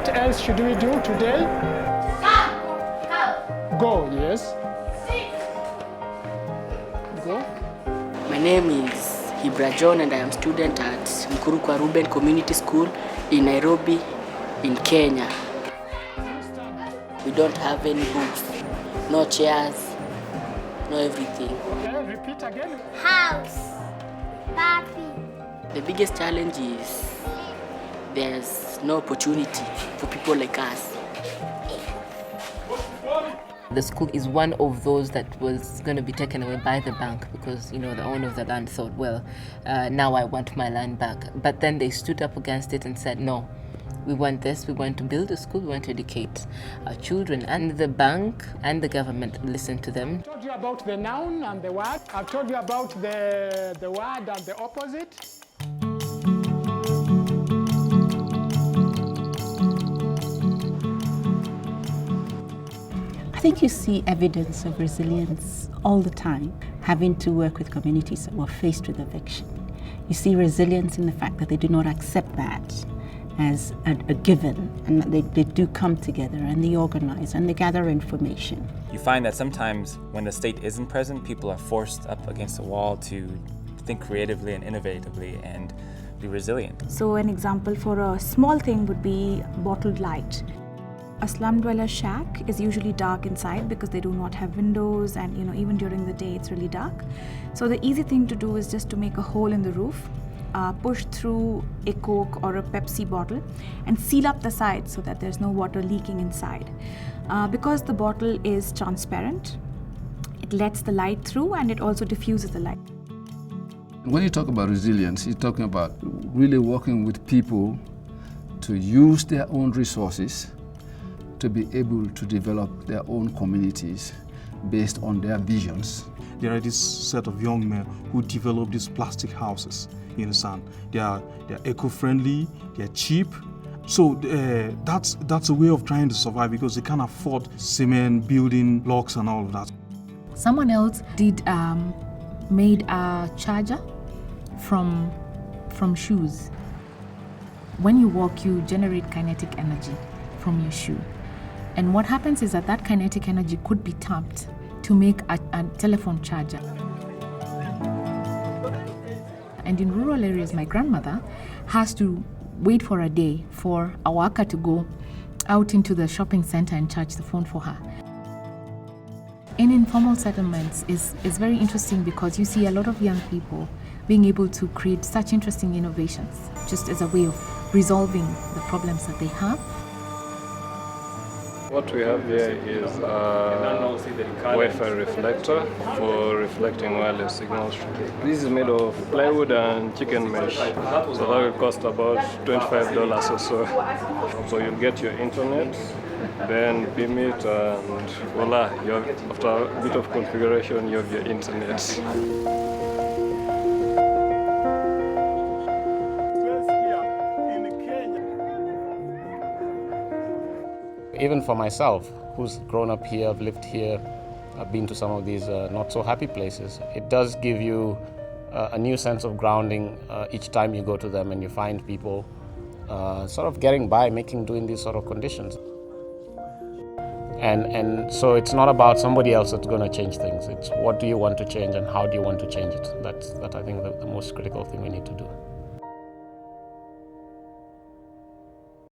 What else should we do today? Go, yes. Go. My name is Hibra John and I am student at Mkurukwa Ruben Community School in Nairobi, in Kenya. We don't have any books, no chairs, no everything. Okay, repeat again. House. Papi. The biggest challenge is there's no opportunity for people like us. The school is one of those that was going to be taken away by the bank because, the owner of the land thought, well, now I want my land back. But then they stood up against it and said, no, we want this, we want to build a school, we want to educate our children. And the bank and the government listened to them. I've told you about the noun and the word. I've told you about the word and the opposite. I think you see evidence of resilience all the time, having to work with communities that were faced with eviction. You see resilience in the fact that they do not accept that as a given, and that they do come together and they organize and they gather information. You find that sometimes when the state isn't present, people are forced up against a wall to think creatively and innovatively and be resilient. So an example for a small thing would be bottled light. A slum dweller shack is usually dark inside because they do not have windows, and even during the day it's really dark. So the easy thing to do is just to make a hole in the roof, push through a Coke or a Pepsi bottle and seal up the sides so that there's no water leaking inside. Because the bottle is transparent, it lets the light through and it also diffuses the light. When you talk about resilience, you're talking about really working with people to use their own resources to be able to develop their own communities based on their visions. There are this set of young men who develop these plastic houses in the sun. They are eco-friendly, they're cheap. So that's a way of trying to survive because they can't afford cement, building blocks and all of that. Someone else made a charger from shoes. When you walk, you generate kinetic energy from your shoe. And what happens is that kinetic energy could be tapped to make a telephone charger. And in rural areas, my grandmother has to wait for a day for a worker to go out into the shopping center and charge the phone for her. In informal settlements is very interesting because you see a lot of young people being able to create such interesting innovations just as a way of resolving the problems that they have. What we have here is a Wi-Fi reflector for reflecting wireless signals. This is made of plywood and chicken mesh, so that will cost about $25 or so. So you'll get your internet, then beam it, and voila, after a bit of configuration, you have your internet. Even for myself, who's grown up here, I've lived here, I've been to some of these not so happy places, it does give you a new sense of grounding each time you go to them and you find people sort of getting by, doing these sort of conditions. And so it's not about somebody else that's going to change things. It's what do you want to change and how do you want to change it. That's I think the most critical thing we need to do.